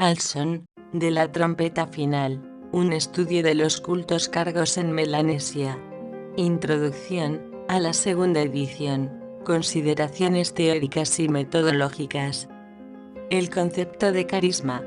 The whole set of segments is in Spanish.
al son de la trompeta final, un estudio de los cultos cargos en Melanesia. Introducción a la segunda edición. Consideraciones teóricas y metodológicas. El concepto de carisma.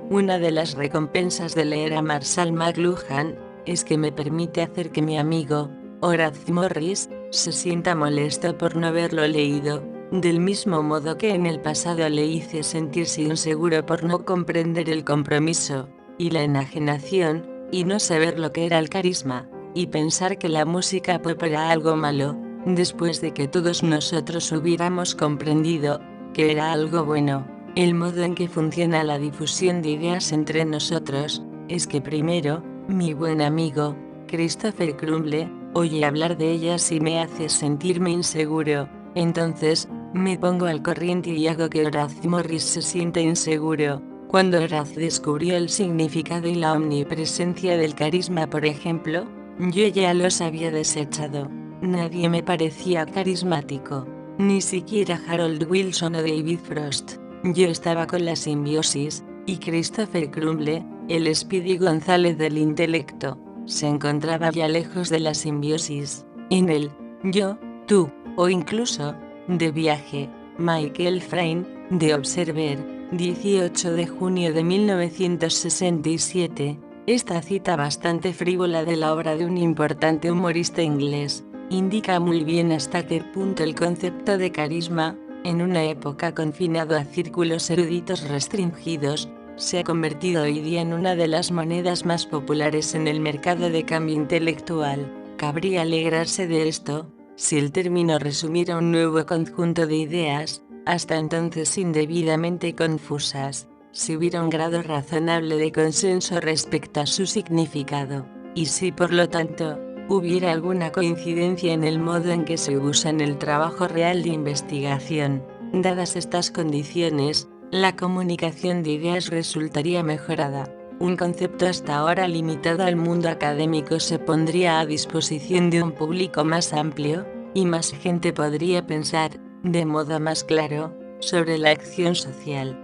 Una de las recompensas de leer a Marshall McLuhan es que me permite hacer que mi amigo, Horace Morris, se sienta molesto por no haberlo leído, del mismo modo que en el pasado le hice sentirse inseguro por no comprender el compromiso, y la enajenación, y no saber lo que era el carisma, y pensar que la música pop era algo malo, después de que todos nosotros hubiéramos comprendido que era algo bueno. El modo en que funciona la difusión de ideas entre nosotros, es que primero, mi buen amigo, Christopher Crumble, oye hablar de ellas y me hace sentirme inseguro, entonces, me pongo al corriente y hago que Horace Morris se sienta inseguro. Cuando Horace descubrió el significado y la omnipresencia del carisma, por ejemplo, yo ya los había desechado. Nadie me parecía carismático, ni siquiera Harold Wilson o David Frost. Yo estaba con la simbiosis, y Christopher Crumble, el Speedy González del intelecto, se encontraba ya lejos de la simbiosis, en el yo, tú, o incluso, de viaje. Michael Frayn, de Observer, 18 de junio de 1967, esta cita bastante frívola de la obra de un importante humorista inglés, indica muy bien hasta qué punto el concepto de carisma, en una época confinado a círculos eruditos restringidos, se ha convertido hoy día en una de las monedas más populares en el mercado de cambio intelectual. Cabría alegrarse de esto, si el término resumiera un nuevo conjunto de ideas, hasta entonces indebidamente confusas, si hubiera un grado razonable de consenso respecto a su significado, y si por lo tanto, hubiera alguna coincidencia en el modo en que se usa en el trabajo real de investigación. Dadas estas condiciones, la comunicación de ideas resultaría mejorada. Un concepto hasta ahora limitado al mundo académico se pondría a disposición de un público más amplio, y más gente podría pensar, de modo más claro, sobre la acción social.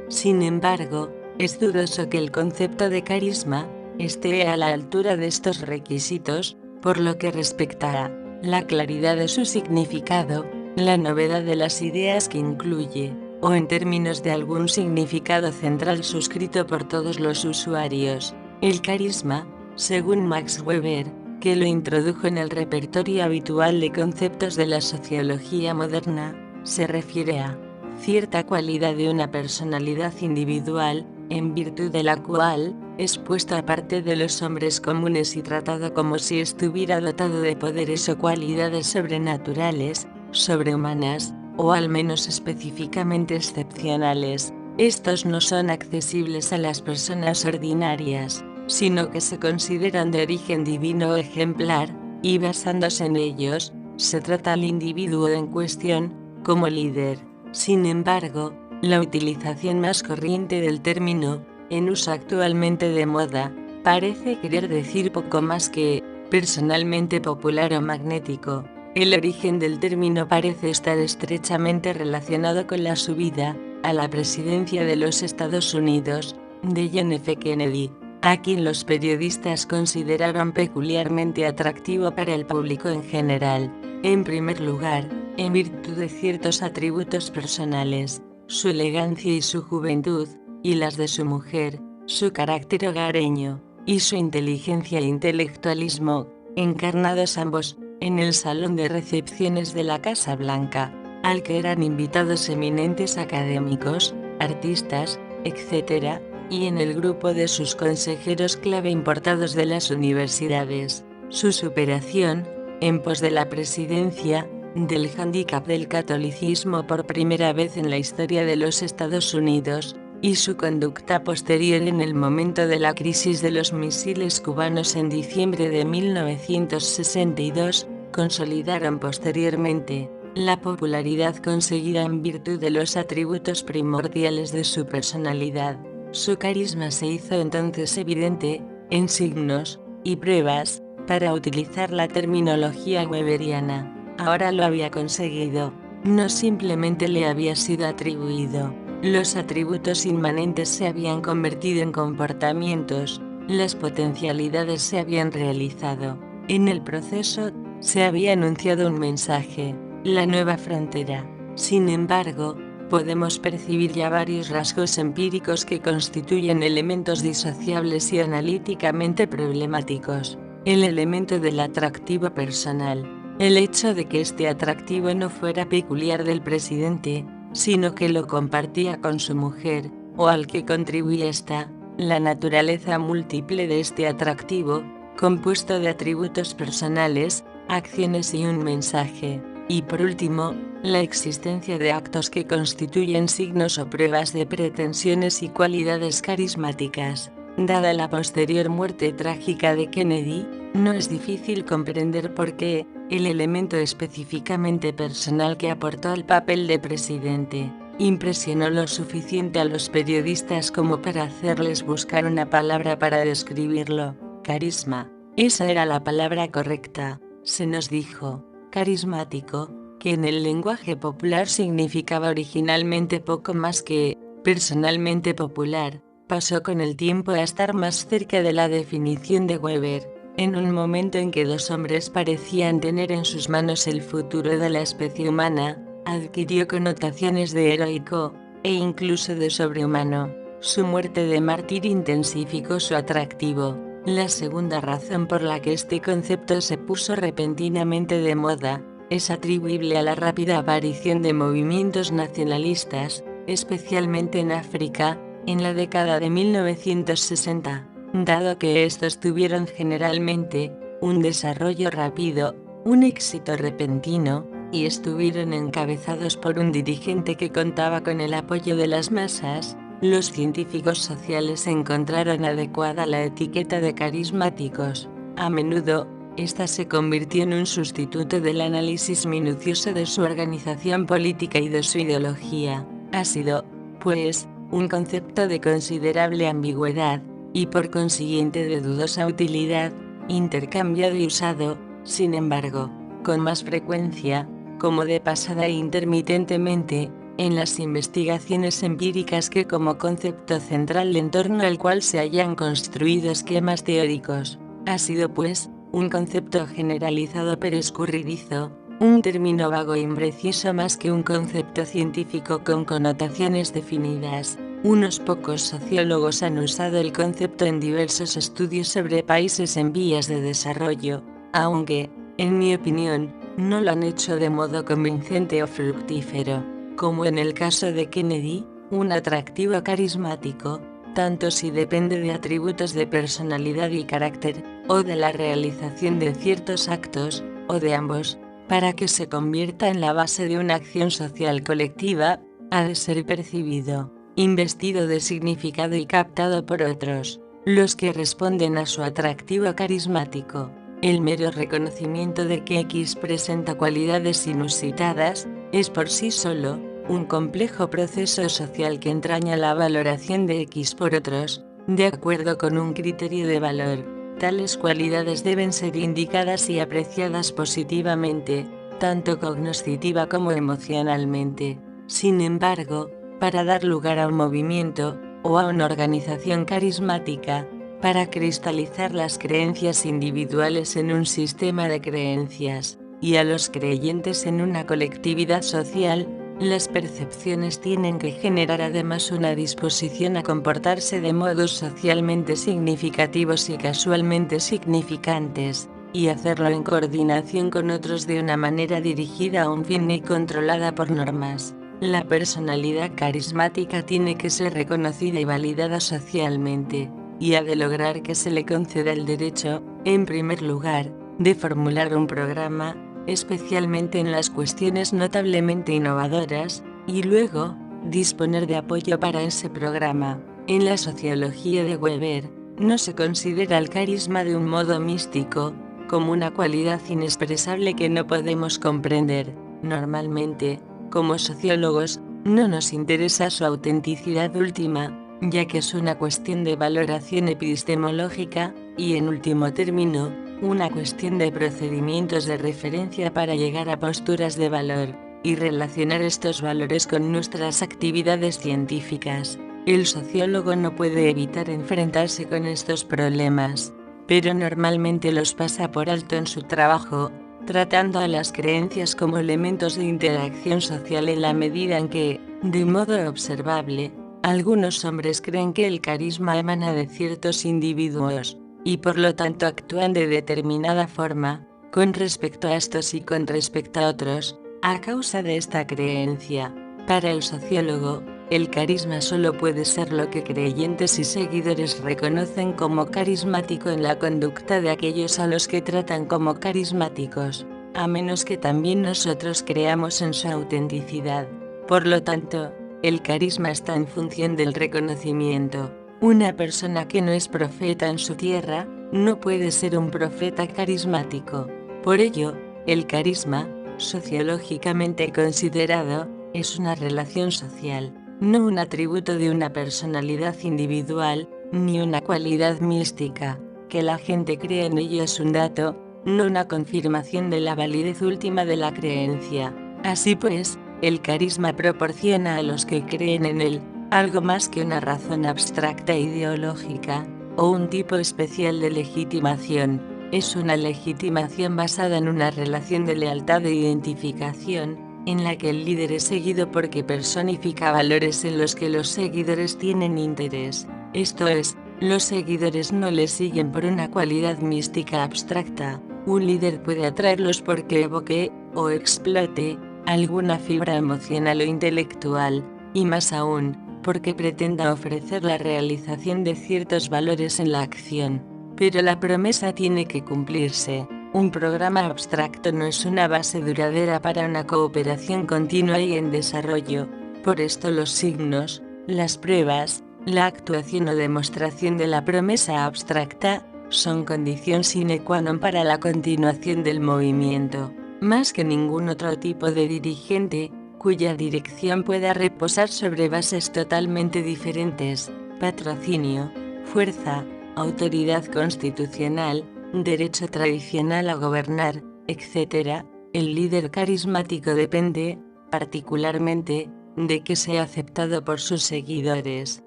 Sin embargo, es dudoso que el concepto de carisma esté a la altura de estos requisitos, por lo que respecta a la claridad de su significado, la novedad de las ideas que incluye, o en términos de algún significado central suscrito por todos los usuarios. El carisma, según Max Weber, que lo introdujo en el repertorio habitual de conceptos de la sociología moderna, se refiere a cierta cualidad de una personalidad individual, en virtud de la cual es puesto aparte de los hombres comunes y tratado como si estuviera dotado de poderes o cualidades sobrenaturales, sobrehumanas, o al menos específicamente excepcionales. Estos no son accesibles a las personas ordinarias, sino que se consideran de origen divino o ejemplar, y basándose en ellos, se trata al individuo en cuestión como líder. Sin embargo, la utilización más corriente del término, en uso actualmente de moda, parece querer decir poco más que personalmente popular o magnético. El origen del término parece estar estrechamente relacionado con la subida a la presidencia de los Estados Unidos de John F. Kennedy, a quien los periodistas consideraron peculiarmente atractivo para el público en general. En primer lugar, en virtud de ciertos atributos personales, su elegancia y su juventud, y las de su mujer, su carácter hogareño, y su inteligencia e intelectualismo, encarnados ambos, en el salón de recepciones de la Casa Blanca, al que eran invitados eminentes académicos, artistas, etc., y en el grupo de sus consejeros clave importados de las universidades. Su superación, en pos de la presidencia, del hándicap del catolicismo por primera vez en la historia de los Estados Unidos, y su conducta posterior en el momento de la crisis de los misiles cubanos en diciembre de 1962, consolidaron posteriormente la popularidad conseguida en virtud de los atributos primordiales de su personalidad. Su carisma se hizo entonces evidente, en signos y pruebas, para utilizar la terminología weberiana. Ahora lo había conseguido, no simplemente le había sido atribuido. Los atributos inmanentes se habían convertido en comportamientos, las potencialidades se habían realizado. En el proceso, se había anunciado un mensaje, la nueva frontera. Sin embargo, podemos percibir ya varios rasgos empíricos que constituyen elementos disociables y analíticamente problemáticos. El elemento del atractivo personal. El hecho de que este atractivo no fuera peculiar del presidente, sino que lo compartía con su mujer, o al que contribuía esta, la naturaleza múltiple de este atractivo, compuesto de atributos personales, acciones y un mensaje, y por último, la existencia de actos que constituyen signos o pruebas de pretensiones y cualidades carismáticas. Dada la posterior muerte trágica de Kennedy, no es difícil comprender por qué el elemento específicamente personal que aportó al papel de presidente impresionó lo suficiente a los periodistas como para hacerles buscar una palabra para describirlo. Carisma. Esa era la palabra correcta, se nos dijo. Carismático, que en el lenguaje popular significaba originalmente poco más que personalmente popular, pasó con el tiempo a estar más cerca de la definición de Weber. En un momento en que dos hombres parecían tener en sus manos el futuro de la especie humana, adquirió connotaciones de heroico, e incluso de sobrehumano. Su muerte de mártir intensificó su atractivo. La segunda razón por la que este concepto se puso repentinamente de moda, es atribuible a la rápida aparición de movimientos nacionalistas, especialmente en África, en la década de 1960. Dado que estos tuvieron generalmente un desarrollo rápido, un éxito repentino, y estuvieron encabezados por un dirigente que contaba con el apoyo de las masas, los científicos sociales encontraron adecuada la etiqueta de carismáticos. A menudo, esta se convirtió en un sustituto del análisis minucioso de su organización política y de su ideología. Ha sido, pues, un concepto de considerable ambigüedad, y por consiguiente de dudosa utilidad, intercambiado y usado, sin embargo, con más frecuencia, como de pasada e intermitentemente, en las investigaciones empíricas que como concepto central en torno al cual se hayan construido esquemas teóricos. Ha sido pues, un concepto generalizado pero escurridizo, un término vago e impreciso más que un concepto científico con connotaciones definidas. Unos pocos sociólogos han usado el concepto en diversos estudios sobre países en vías de desarrollo, aunque, en mi opinión, no lo han hecho de modo convincente o fructífero. Como en el caso de Kennedy, un atractivo carismático, tanto si depende de atributos de personalidad y carácter, o de la realización de ciertos actos, o de ambos, para que se convierta en la base de una acción social colectiva, ha de ser percibido, investido de significado y captado por otros, los que responden a su atractivo carismático. El mero reconocimiento de que X presenta cualidades inusitadas, es por sí solo, un complejo proceso social que entraña la valoración de X por otros, de acuerdo con un criterio de valor. Tales cualidades deben ser indicadas y apreciadas positivamente, tanto cognoscitiva como emocionalmente. Sin embargo, para dar lugar a un movimiento, o a una organización carismática, para cristalizar las creencias individuales en un sistema de creencias, y a los creyentes en una colectividad social, las percepciones tienen que generar además una disposición a comportarse de modos socialmente significativos y casualmente significantes, y hacerlo en coordinación con otros de una manera dirigida a un fin y controlada por normas. La personalidad carismática tiene que ser reconocida y validada socialmente, y ha de lograr que se le conceda el derecho, en primer lugar, de formular un programa, especialmente en las cuestiones notablemente innovadoras, y luego, disponer de apoyo para ese programa. En la sociología de Weber, no se considera el carisma de un modo místico, como una cualidad inexpresable que no podemos comprender. Normalmente, como sociólogos, no nos interesa su autenticidad última, ya que es una cuestión de valoración epistemológica, y en último término, una cuestión de procedimientos de referencia para llegar a posturas de valor. y relacionar estos valores con nuestras actividades científicas. El sociólogo no puede evitar enfrentarse con estos problemas, pero normalmente los pasa por alto en su trabajo, tratando a las creencias como elementos de interacción social en la medida en que, de modo observable, algunos hombres creen que el carisma emana de ciertos individuos, y por lo tanto actúan de determinada forma, con respecto a estos y con respecto a otros, a causa de esta creencia. Para el sociólogo, el carisma solo puede ser lo que creyentes y seguidores reconocen como carismático en la conducta de aquellos a los que tratan como carismáticos, a menos que también nosotros creamos en su autenticidad. Por lo tanto, el carisma está en función del reconocimiento. Una persona que no es profeta en su tierra, no puede ser un profeta carismático. Por ello, el carisma, sociológicamente considerado, es una relación social, no un atributo de una personalidad individual, ni una cualidad mística. Que la gente cree en ello es un dato, no una confirmación de la validez última de la creencia. Así pues, el carisma proporciona a los que creen en él algo más que una razón abstracta e ideológica, o un tipo especial de legitimación. Es una legitimación basada en una relación de lealtad e identificación, en la que el líder es seguido porque personifica valores en los que los seguidores tienen interés. Esto es, los seguidores no le siguen por una cualidad mística abstracta. Un líder puede atraerlos porque evoque, o explote, alguna fibra emocional o intelectual, y más aún, porque pretenda ofrecer la realización de ciertos valores en la acción. Pero la promesa tiene que cumplirse. Un programa abstracto no es una base duradera para una cooperación continua y en desarrollo. Por esto los signos, las pruebas, la actuación o demostración de la promesa abstracta, son condición sine qua non para la continuación del movimiento. Más que ningún otro tipo de dirigente, cuya dirección pueda reposar sobre bases totalmente diferentes: patrocinio, fuerza, autoridad constitucional, derecho tradicional a gobernar, etc., el líder carismático depende, particularmente, de que sea aceptado por sus seguidores.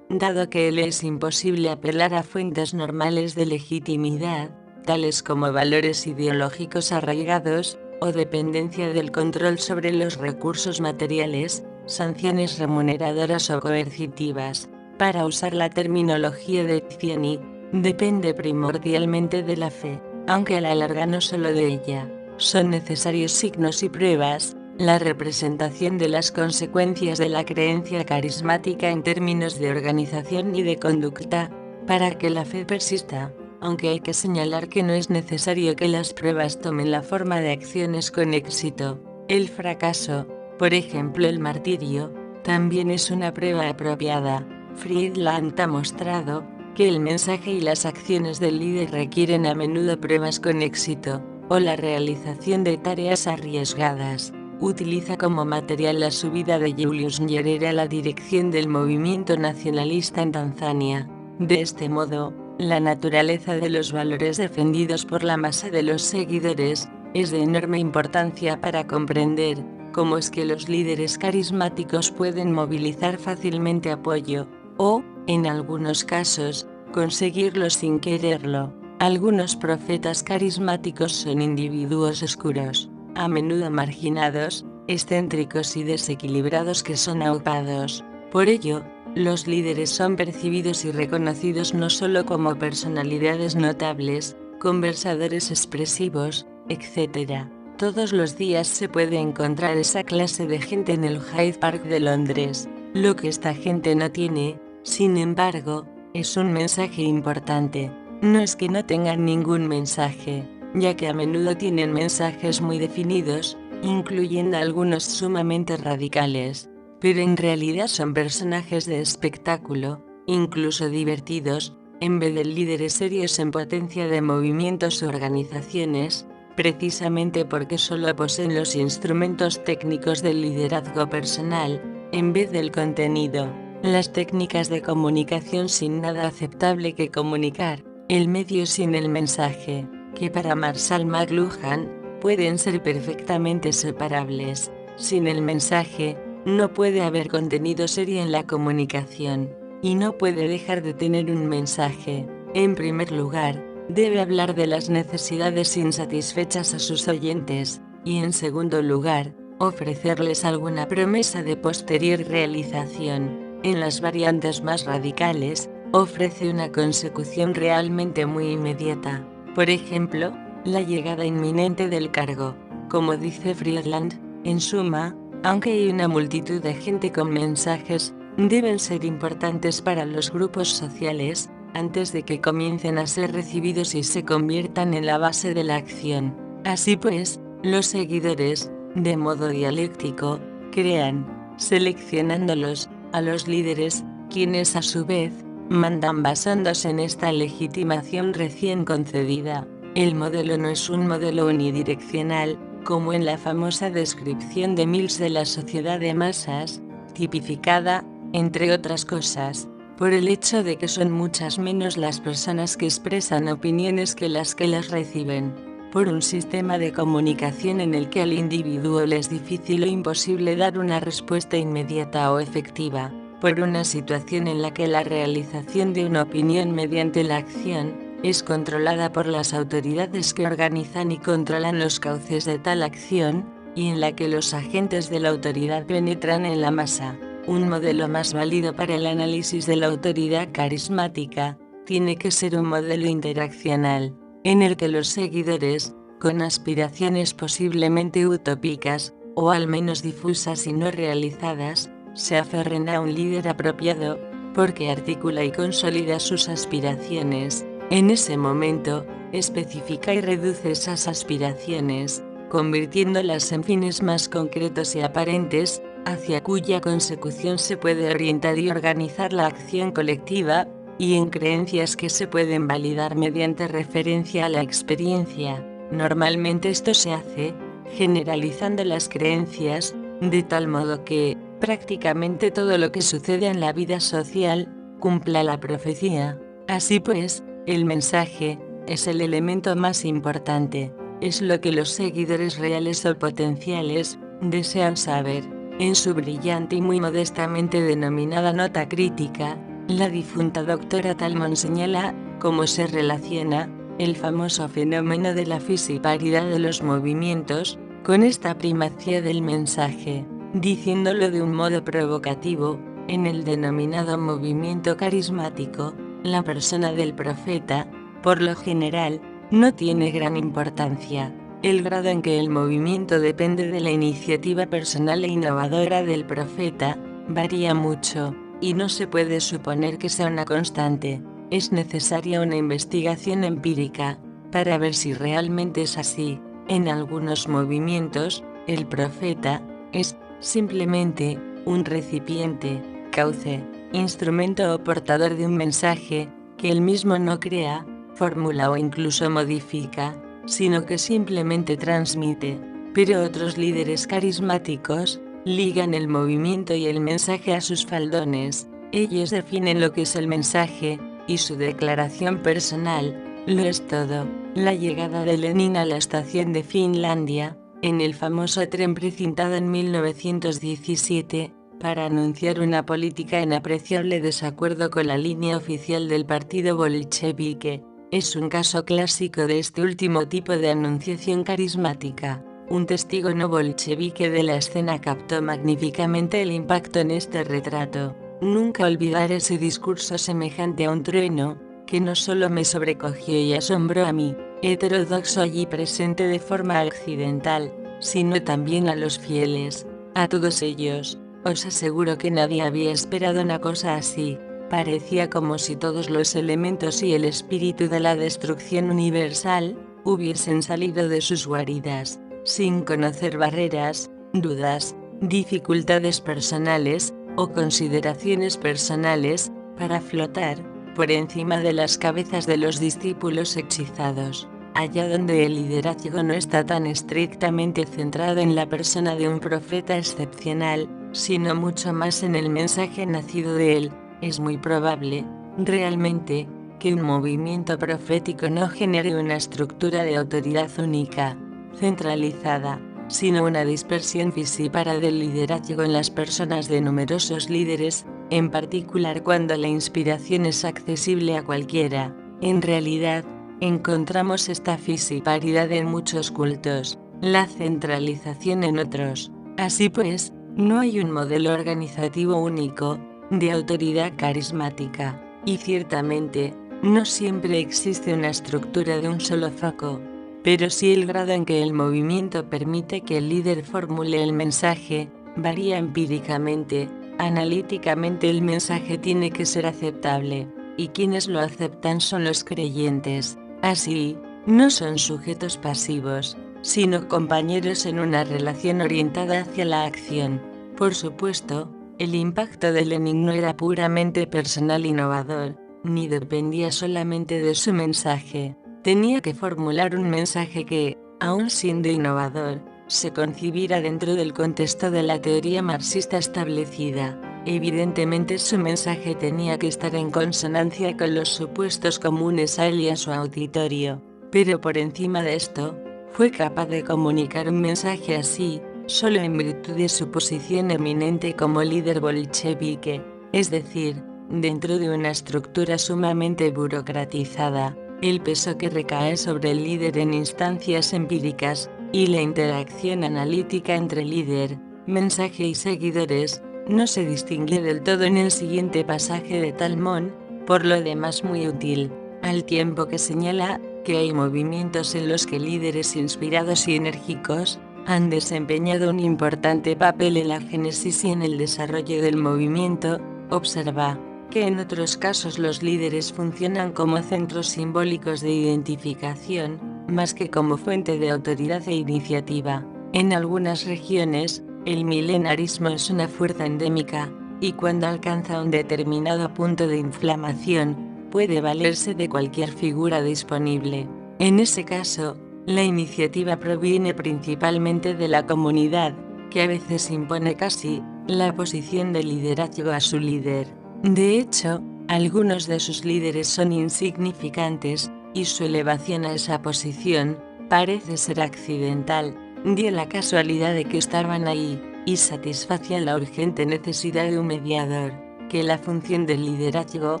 Dado que le es imposible apelar a fuentes normales de legitimidad, tales como valores ideológicos arraigados, o dependencia del control sobre los recursos materiales, sanciones remuneradoras o coercitivas, para usar la terminología de Ciani, depende primordialmente de la fe, aunque a la larga no solo de ella. Son necesarios signos y pruebas, la representación de las consecuencias de la creencia carismática en términos de organización y de conducta, para que la fe persista, aunque hay que señalar que no es necesario que las pruebas tomen la forma de acciones con éxito. El fracaso, por ejemplo el martirio, también es una prueba apropiada. Friedland ha mostrado que el mensaje y las acciones del líder requieren a menudo pruebas con éxito, o la realización de tareas arriesgadas. Utiliza como material la subida de Julius Nyerere a la dirección del movimiento nacionalista en Tanzania. De este modo, la naturaleza de los valores defendidos por la masa de los seguidores es de enorme importancia para comprender cómo es que los líderes carismáticos pueden movilizar fácilmente apoyo, o, en algunos casos, conseguirlo sin quererlo. Algunos profetas carismáticos son individuos oscuros, a menudo marginados, excéntricos y desequilibrados que son aupados. Por ello, los líderes son percibidos y reconocidos no solo como personalidades notables, conversadores expresivos, etc. Todos los días se puede encontrar esa clase de gente en el Hyde Park de Londres. Lo que esta gente no tiene, sin embargo, es un mensaje importante. No es que no tengan ningún mensaje, ya que a menudo tienen mensajes muy definidos, incluyendo algunos sumamente radicales, pero en realidad son personajes de espectáculo, incluso divertidos, en vez de líderes serios en potencia de movimientos u organizaciones, precisamente porque solo poseen los instrumentos técnicos del liderazgo personal, en vez del contenido. Las técnicas de comunicación sin nada aceptable que comunicar, el medio sin el mensaje, que para Marshall McLuhan, pueden ser perfectamente separables. Sin el mensaje, no puede haber contenido serio en la comunicación, y no puede dejar de tener un mensaje. En primer lugar, debe hablar de las necesidades insatisfechas a sus oyentes, y en segundo lugar, ofrecerles alguna promesa de posterior realización. En las variantes más radicales, ofrece una consecución realmente muy inmediata. Por ejemplo, la llegada inminente del cargo. Como dice Friedland, en suma, aunque hay una multitud de gente con mensajes, deben ser importantes para los grupos sociales, antes de que comiencen a ser recibidos y se conviertan en la base de la acción. Así pues, los seguidores, de modo dialéctico, crean, seleccionándolos, a los líderes, quienes a su vez, mandan basándose en esta legitimación recién concedida. El modelo no es un modelo unidireccional, como en la famosa descripción de Mills de la sociedad de masas, tipificada, entre otras cosas, por el hecho de que son muchas menos las personas que expresan opiniones que las reciben, por un sistema de comunicación en el que al individuo le es difícil o imposible dar una respuesta inmediata o efectiva, por una situación en la que la realización de una opinión mediante la acción es controlada por las autoridades que organizan y controlan los cauces de tal acción, y en la que los agentes de la autoridad penetran en la masa. Un modelo más válido para el análisis de la autoridad carismática tiene que ser un modelo interaccional, en el que los seguidores, con aspiraciones posiblemente utópicas, o al menos difusas y no realizadas, se aferren a un líder apropiado, porque articula y consolida sus aspiraciones. En ese momento, especifica y reduce esas aspiraciones, convirtiéndolas en fines más concretos y aparentes, hacia cuya consecución se puede orientar y organizar la acción colectiva, y en creencias que se pueden validar mediante referencia a la experiencia. Normalmente esto se hace, generalizando las creencias, de tal modo que, prácticamente todo lo que sucede en la vida social, cumpla la profecía. Así pues, el mensaje es el elemento más importante, es lo que los seguidores reales o potenciales desean saber. En su brillante y muy modestamente denominada nota crítica, la difunta doctora Talmon señala cómo se relaciona el famoso fenómeno de la fisiparidad de los movimientos con esta primacía del mensaje, diciéndolo de un modo provocativo. En el denominado movimiento carismático, la persona del profeta, por lo general, no tiene gran importancia. El grado en que el movimiento depende de la iniciativa personal e innovadora del profeta varía mucho, y no se puede suponer que sea una constante. Es necesaria una investigación empírica para ver si realmente es así. En algunos movimientos, el profeta es simplemente un recipiente, cauce, instrumento o portador de un mensaje que él mismo no crea, formula o incluso modifica, sino que simplemente transmite. Pero otros líderes carismáticos ligan el movimiento y el mensaje a sus faldones. Ellos definen lo que es el mensaje, y su declaración personal lo es todo. La llegada de Lenin a la estación de Finlandia, en el famoso tren precintado en 1917, para anunciar una política en apreciable desacuerdo con la línea oficial del partido bolchevique, es un caso clásico de este último tipo de anunciación carismática. Un testigo no bolchevique de la escena captó magníficamente el impacto en este retrato. Nunca olvidaré ese discurso semejante a un trueno, que no solo me sobrecogió y asombró a mí, heterodoxo allí presente de forma accidental, sino también a los fieles. A todos ellos, os aseguro que nadie había esperado una cosa así. Parecía como si todos los elementos y el espíritu de la destrucción universal hubiesen salido de sus guaridas, sin conocer barreras, dudas, dificultades personales o consideraciones personales, para flotar por encima de las cabezas de los discípulos hechizados. Allá donde el liderazgo no está tan estrictamente centrado en la persona de un profeta excepcional, sino mucho más en el mensaje nacido de él, es muy probable, realmente, que un movimiento profético no genere una estructura de autoridad única, centralizada, sino una dispersión física del liderazgo en las personas de numerosos líderes, en particular cuando la inspiración es accesible a cualquiera. En realidad, encontramos esta fisiparidad en muchos cultos, la centralización en otros. Así pues, no hay un modelo organizativo único, de autoridad carismática, y ciertamente, no siempre existe una estructura de un solo foco, pero sí el grado en que el movimiento permite que el líder formule el mensaje, varía empíricamente. Analíticamente el mensaje tiene que ser aceptable, y quienes lo aceptan son los creyentes. Así, no son sujetos pasivos, sino compañeros en una relación orientada hacia la acción. Por supuesto, el impacto de Lenin no era puramente personal innovador, ni dependía solamente de su mensaje. Tenía que formular un mensaje que, aun siendo innovador, se concibiera dentro del contexto de la teoría marxista establecida. Evidentemente su mensaje tenía que estar en consonancia con los supuestos comunes a él y a su auditorio. Pero por encima de esto, fue capaz de comunicar un mensaje así, solo en virtud de su posición eminente como líder bolchevique, es decir, dentro de una estructura sumamente burocratizada. El peso que recae sobre el líder en instancias empíricas, y la interacción analítica entre líder, mensaje y seguidores, no se distingue del todo en el siguiente pasaje de Talmón, por lo demás muy útil, al tiempo que señala que hay movimientos en los que líderes inspirados y enérgicos han desempeñado un importante papel en la génesis y en el desarrollo del movimiento. Observa que en otros casos los líderes funcionan como centros simbólicos de identificación, más que como fuente de autoridad e iniciativa. En algunas regiones, el milenarismo es una fuerza endémica, y cuando alcanza un determinado punto de inflamación, puede valerse de cualquier figura disponible. En ese caso, la iniciativa proviene principalmente de la comunidad, que a veces impone casi la posición de liderazgo a su líder. De hecho, algunos de sus líderes son insignificantes, y su elevación a esa posición parece ser accidental. Dio la casualidad de que estaban ahí, y satisfacían la urgente necesidad de un mediador, que la función del liderazgo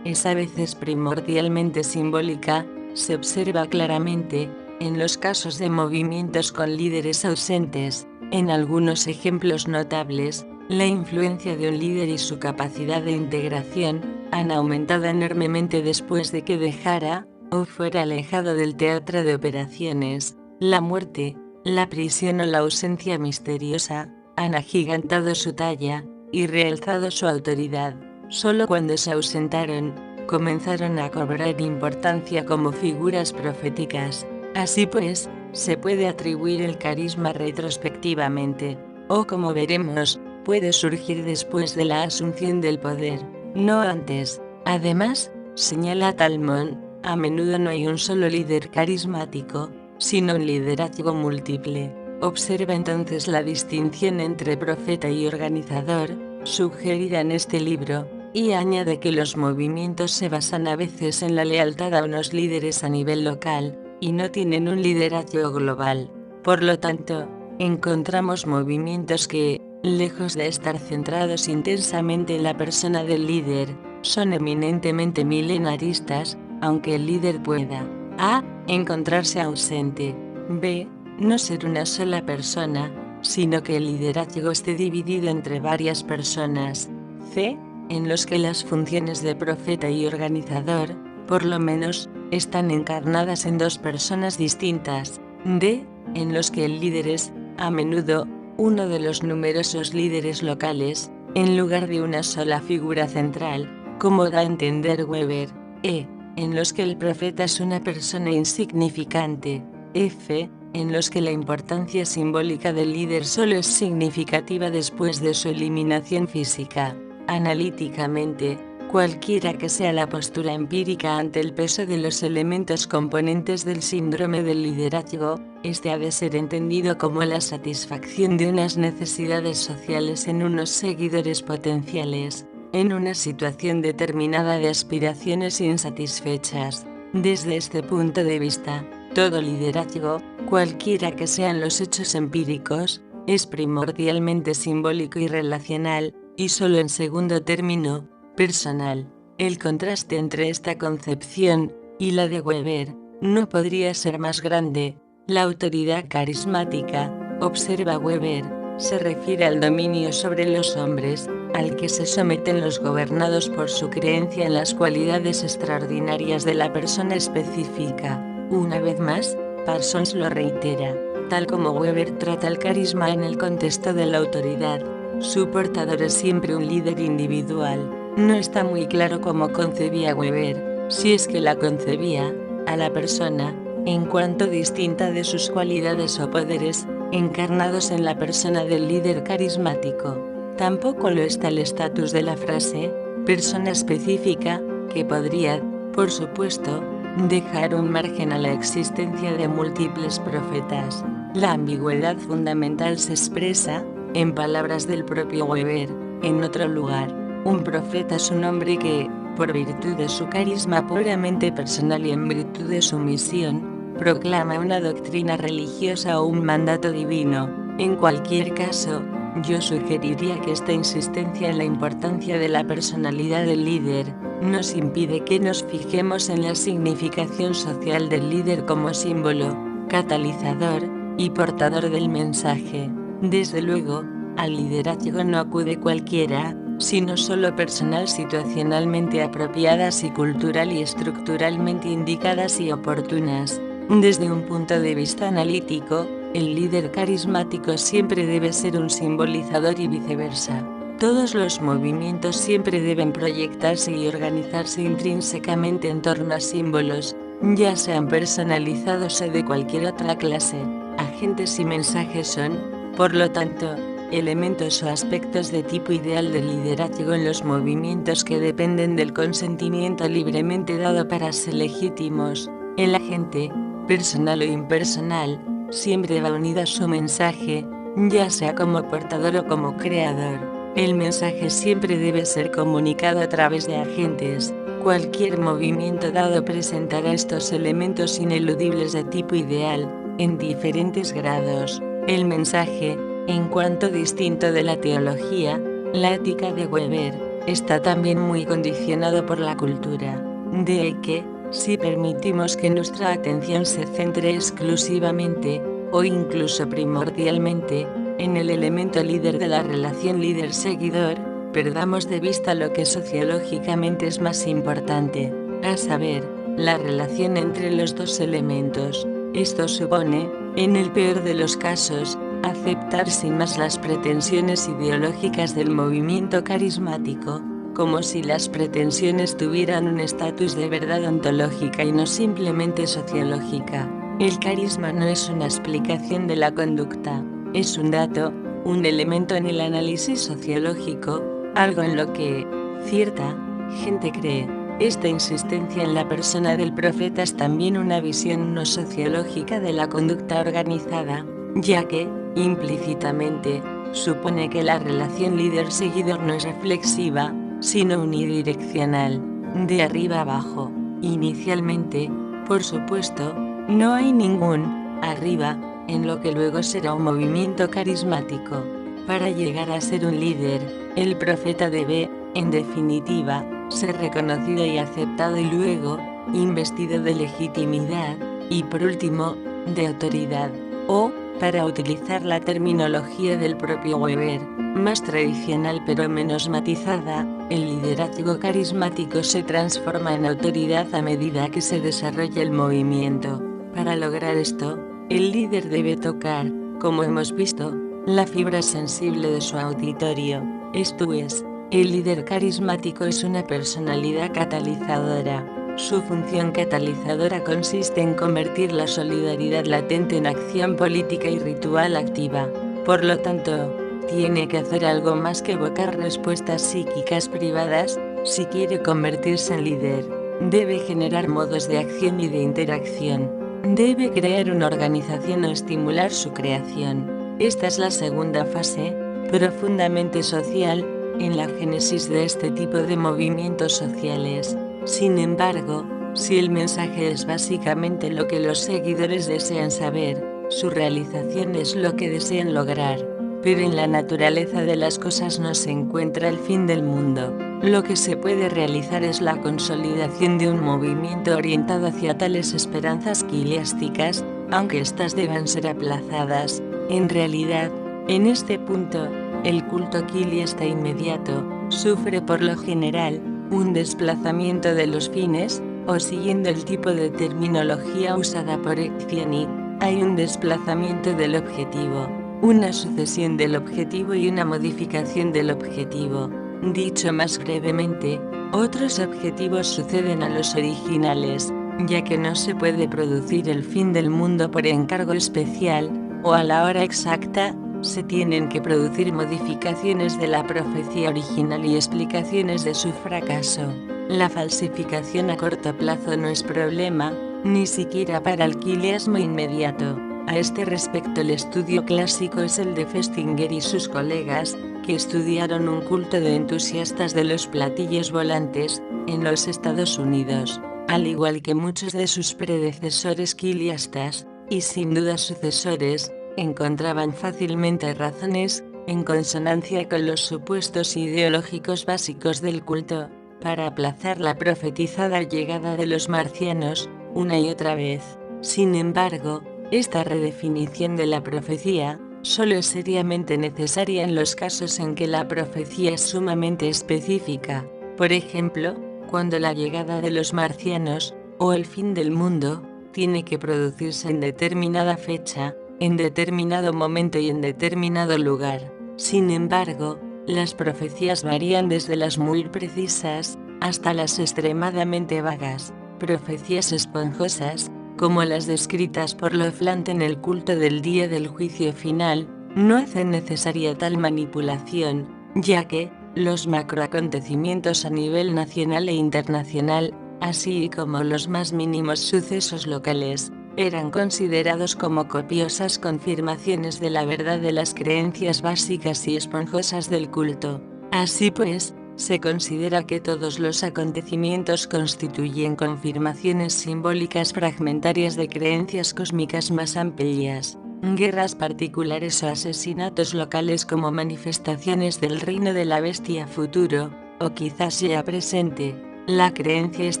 es a veces primordialmente simbólica. Se observa claramente, en los casos de movimientos con líderes ausentes, en algunos ejemplos notables, la influencia de un líder y su capacidad de integración han aumentado enormemente después de que dejara, o fuera alejado del teatro de operaciones. La muerte, la prisión o la ausencia misteriosa han agigantado su talla y realzado su autoridad. Solo cuando se ausentaron, comenzaron a cobrar importancia como figuras proféticas. Así pues, se puede atribuir el carisma retrospectivamente, o como veremos, puede surgir después de la asunción del poder, no antes. Además, señala Talmón, a menudo no hay un solo líder carismático, sino un liderazgo múltiple. Observa entonces la distinción entre profeta y organizador, sugerida en este libro, y añade que los movimientos se basan a veces en la lealtad a unos líderes a nivel local, y no tienen un liderazgo global. Por lo tanto, encontramos movimientos que, lejos de estar centrados intensamente en la persona del líder, son eminentemente milenaristas, aunque el líder pueda a. encontrarse ausente, b. no ser una sola persona, sino que el liderazgo esté dividido entre varias personas, c. en los que las funciones de profeta y organizador, por lo menos, están encarnadas en dos personas distintas, d. en los que el líder es, a menudo, uno de los numerosos líderes locales, en lugar de una sola figura central, como da a entender Weber, e. en los que el profeta es una persona insignificante, f. en los que la importancia simbólica del líder solo es significativa después de su eliminación física. Analíticamente, cualquiera que sea la postura empírica ante el peso de los elementos componentes del síndrome del liderazgo, este ha de ser entendido como la satisfacción de unas necesidades sociales en unos seguidores potenciales, en una situación determinada de aspiraciones insatisfechas. Desde este punto de vista, todo liderazgo, cualquiera que sean los hechos empíricos, es primordialmente simbólico y relacional, y solo en segundo término, personal. El contraste entre esta concepción y la de Weber no podría ser más grande. La autoridad carismática, observa Weber, se refiere al dominio sobre los hombres, al que se someten los gobernados por su creencia en las cualidades extraordinarias de la persona específica. Una vez más, Parsons lo reitera. Tal como Weber trata el carisma en el contexto de la autoridad, su portador es siempre un líder individual. No está muy claro cómo concebía Weber, si es que la concebía, a la persona, en cuanto distinta de sus cualidades o poderes, encarnados en la persona del líder carismático. Tampoco lo está el estatus de la frase, persona específica, que podría, por supuesto, dejar un margen a la existencia de múltiples profetas. La ambigüedad fundamental se expresa, en palabras del propio Weber, en otro lugar. Un profeta es un hombre que, por virtud de su carisma puramente personal y en virtud de su misión, proclama una doctrina religiosa o un mandato divino. En cualquier caso, yo sugeriría que esta insistencia en la importancia de la personalidad del líder nos impide que nos fijemos en la significación social del líder como símbolo, catalizador y portador del mensaje. Desde luego, al liderazgo no acude cualquiera, sino solo personal situacionalmente apropiadas y cultural y estructuralmente indicadas y oportunas. Desde un punto de vista analítico, el líder carismático siempre debe ser un simbolizador y viceversa. Todos los movimientos siempre deben proyectarse y organizarse intrínsecamente en torno a símbolos, ya sean personalizados o de cualquier otra clase. Agentes y mensajes son, por lo tanto, elementos o aspectos de tipo ideal del liderazgo en los movimientos que dependen del consentimiento libremente dado para ser legítimos. El agente, personal o impersonal, siempre va unido a su mensaje, ya sea como portador o como creador. El mensaje siempre debe ser comunicado a través de agentes. Cualquier movimiento dado presentará estos elementos ineludibles de tipo ideal, en diferentes grados. El mensaje, en cuanto distinto de la teología, la ética de Weber, está también muy condicionado por la cultura. De que, si permitimos que nuestra atención se centre exclusivamente, o incluso primordialmente, en el elemento líder de la relación líder-seguidor, perdamos de vista lo que sociológicamente es más importante, a saber, la relación entre los dos elementos. Esto supone, en el peor de los casos, aceptar sin más las pretensiones ideológicas del movimiento carismático, como si las pretensiones tuvieran un estatus de verdad ontológica y no simplemente sociológica. El carisma no es una explicación de la conducta, es un dato, un elemento en el análisis sociológico, algo en lo que cierta gente cree. Esta insistencia en la persona del profeta es también una visión no sociológica de la conducta organizada, ya que, implícitamente, supone que la relación líder-seguidor no es reflexiva, sino unidireccional, de arriba abajo. Inicialmente, por supuesto, no hay ningún arriba en lo que luego será un movimiento carismático. Para llegar a ser un líder, el profeta debe, en definitiva, ser reconocido y aceptado y luego, investido de legitimidad, y por último, de autoridad, o, para utilizar la terminología del propio Weber, más tradicional pero menos matizada, el liderazgo carismático se transforma en autoridad a medida que se desarrolla el movimiento. Para lograr esto, el líder debe tocar, como hemos visto, la fibra sensible de su auditorio, esto es, el líder carismático es una personalidad catalizadora. Su función catalizadora consiste en convertir la solidaridad latente en acción política y ritual activa. Por lo tanto, tiene que hacer algo más que evocar respuestas psíquicas privadas, si quiere convertirse en líder. Debe generar modos de acción y de interacción. Debe crear una organización o estimular su creación. Esta es la segunda fase, profundamente social, en la génesis de este tipo de movimientos sociales. Sin embargo, si el mensaje es básicamente lo que los seguidores desean saber, su realización es lo que desean lograr. Pero en la naturaleza de las cosas no se encuentra el fin del mundo. Lo que se puede realizar es la consolidación de un movimiento orientado hacia tales esperanzas quiliásticas, aunque éstas deban ser aplazadas. En realidad, en este punto, el culto quiliasta inmediato sufre por lo general un desplazamiento de los fines, o siguiendo el tipo de terminología usada por Etziani, hay un desplazamiento del objetivo, una sucesión del objetivo y una modificación del objetivo. Dicho más brevemente, otros objetivos suceden a los originales, ya que no se puede producir el fin del mundo por encargo especial, o a la hora exacta, se tienen que producir modificaciones de la profecía original y explicaciones de su fracaso. La falsificación a corto plazo no es problema, ni siquiera para el quiliasmo inmediato. A este respecto el estudio clásico es el de Festinger y sus colegas, que estudiaron un culto de entusiastas de los platillos volantes, en los Estados Unidos. Al igual que muchos de sus predecesores quiliastas, y sin duda sucesores, encontraban fácilmente razones, en consonancia con los supuestos ideológicos básicos del culto, para aplazar la profetizada llegada de los marcianos, una y otra vez. Sin embargo, esta redefinición de la profecía, solo es seriamente necesaria en los casos en que la profecía es sumamente específica. Por ejemplo, cuando la llegada de los marcianos, o el fin del mundo, tiene que producirse en determinada fecha, en determinado momento y en determinado lugar. Sin embargo, las profecías varían desde las muy precisas, hasta las extremadamente vagas, profecías esponjosas, como las descritas por Lofland en el culto del día del juicio final, no hacen necesaria tal manipulación, ya que los macroacontecimientos a nivel nacional e internacional, así como los más mínimos sucesos locales, eran considerados como copiosas confirmaciones de la verdad de las creencias básicas y esponjosas del culto. Así pues, se considera que todos los acontecimientos constituyen confirmaciones simbólicas fragmentarias de creencias cósmicas más amplias, guerras particulares o asesinatos locales como manifestaciones del reino de la bestia futuro, o quizás ya presente. La creencia es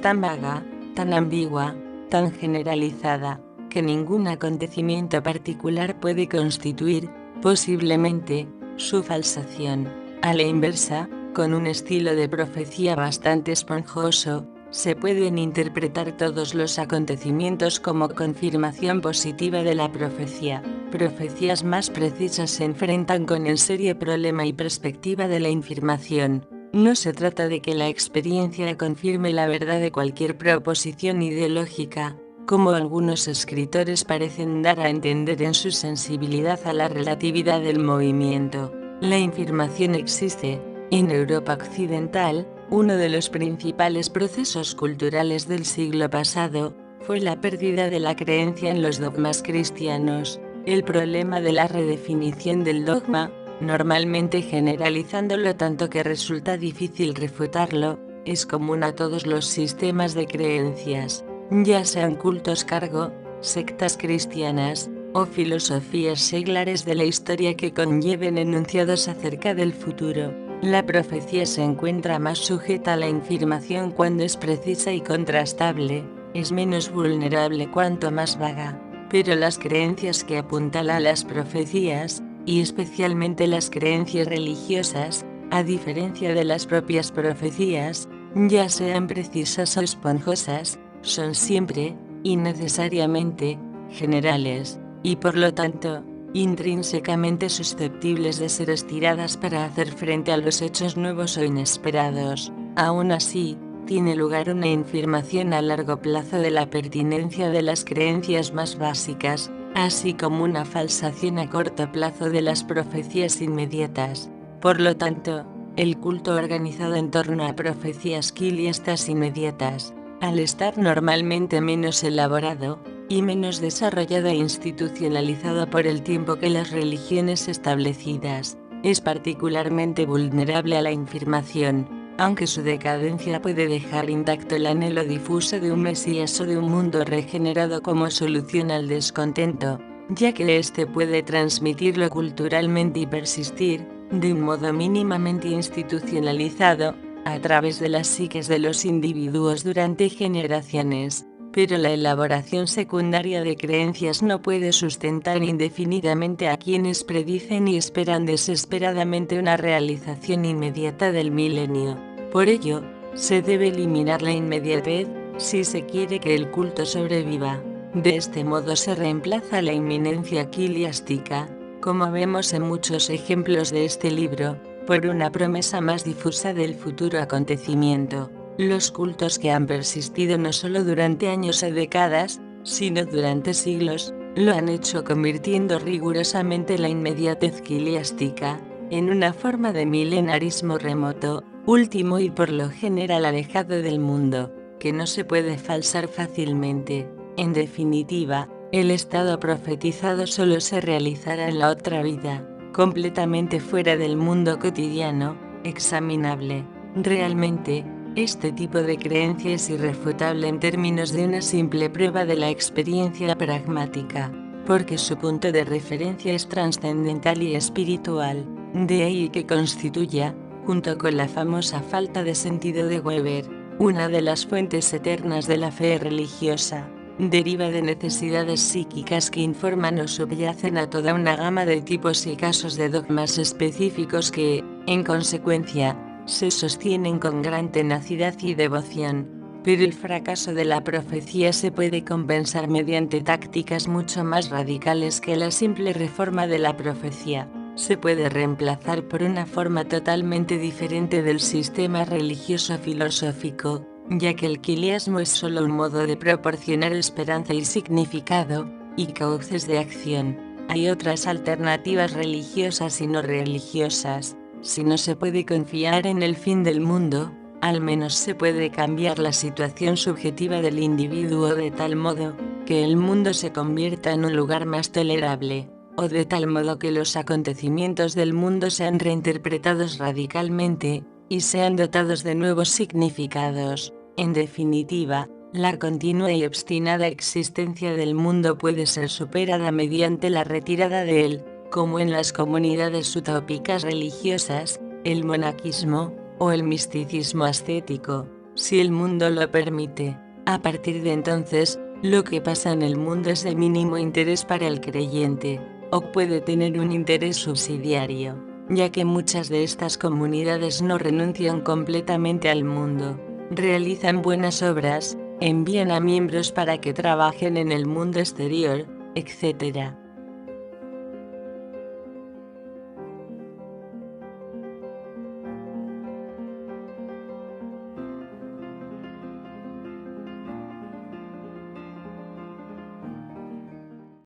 tan vaga, tan ambigua, tan generalizada, que ningún acontecimiento particular puede constituir, posiblemente, su falsación. A la inversa, con un estilo de profecía bastante esponjoso, se pueden interpretar todos los acontecimientos como confirmación positiva de la profecía. Profecías más precisas se enfrentan con el serio problema y perspectiva de la infirmación. No se trata de que la experiencia confirme la verdad de cualquier proposición ideológica, como algunos escritores parecen dar a entender en su sensibilidad a la relatividad del movimiento. La infirmación existe. En Europa occidental, uno de los principales procesos culturales del siglo pasado fue la pérdida de la creencia en los dogmas cristianos. El problema de la redefinición del dogma, normalmente generalizándolo tanto que resulta difícil refutarlo, es común a todos los sistemas de creencias, ya sean cultos cargo, sectas cristianas, o filosofías seglares de la historia que conlleven enunciados acerca del futuro. La profecía se encuentra más sujeta a la infirmación cuando es precisa y contrastable, es menos vulnerable cuanto más vaga, pero las creencias que apuntalan a las profecías, y especialmente las creencias religiosas, a diferencia de las propias profecías, ya sean precisas o esponjosas, son siempre, y necesariamente, generales, y por lo tanto, intrínsecamente susceptibles de ser estiradas para hacer frente a los hechos nuevos o inesperados. Aún así, tiene lugar una infirmación a largo plazo de la pertinencia de las creencias más básicas, así como una falsación a corto plazo de las profecías inmediatas. Por lo tanto, el culto organizado en torno a profecías quiliastas inmediatas, al estar normalmente menos elaborado, y menos desarrollado e institucionalizado por el tiempo que las religiones establecidas, es particularmente vulnerable a la infirmación, aunque su decadencia puede dejar intacto el anhelo difuso de un Mesías o de un mundo regenerado como solución al descontento. ya que éste puede transmitirlo culturalmente y persistir, de un modo mínimamente institucionalizado, a través de las psiques de los individuos durante generaciones. Pero la elaboración secundaria de creencias no puede sustentar indefinidamente a quienes predicen y esperan desesperadamente una realización inmediata del milenio. Por ello, se debe eliminar la inmediatez, si se quiere que el culto sobreviva. De este modo se reemplaza la inminencia quiliástica, como vemos en muchos ejemplos de este libro, por una promesa más difusa del futuro acontecimiento. Los cultos que han persistido no solo durante años o décadas, sino durante siglos, lo han hecho convirtiendo rigurosamente la inmediatez quiliástica en una forma de milenarismo remoto, último y por lo general alejado del mundo, que no se puede falsar fácilmente. En definitiva, el estado profetizado solo se realizará en la otra vida, completamente fuera del mundo cotidiano, examinable. Realmente, este tipo de creencia es irrefutable en términos de una simple prueba de la experiencia pragmática, porque su punto de referencia es trascendental y espiritual, de ahí que constituya, junto con la famosa falta de sentido de Weber, una de las fuentes eternas de la fe religiosa. Deriva de necesidades psíquicas que informan o subyacen a toda una gama de tipos y casos de dogmas específicos que, en consecuencia, se sostienen con gran tenacidad y devoción. Pero el fracaso de la profecía se puede compensar mediante tácticas mucho más radicales que la simple reforma de la profecía. Se puede reemplazar por una forma totalmente diferente del sistema religioso filosófico, ya que el quiliasmo es solo un modo de proporcionar esperanza y significado, y cauces de acción. Hay otras alternativas religiosas y no religiosas. Si no se puede confiar en el fin del mundo, al menos se puede cambiar la situación subjetiva del individuo de tal modo que el mundo se convierta en un lugar más tolerable, o de tal modo que los acontecimientos del mundo sean reinterpretados radicalmente, y sean dotados de nuevos significados. En definitiva, la continua y obstinada existencia del mundo puede ser superada mediante la retirada de él, como en las comunidades utópicas religiosas, el monaquismo, o el misticismo ascético, si el mundo lo permite. A partir de entonces, lo que pasa en el mundo es de mínimo interés para el creyente, o puede tener un interés subsidiario, ya que muchas de estas comunidades no renuncian completamente al mundo, realizan buenas obras, envían a miembros para que trabajen en el mundo exterior, etc.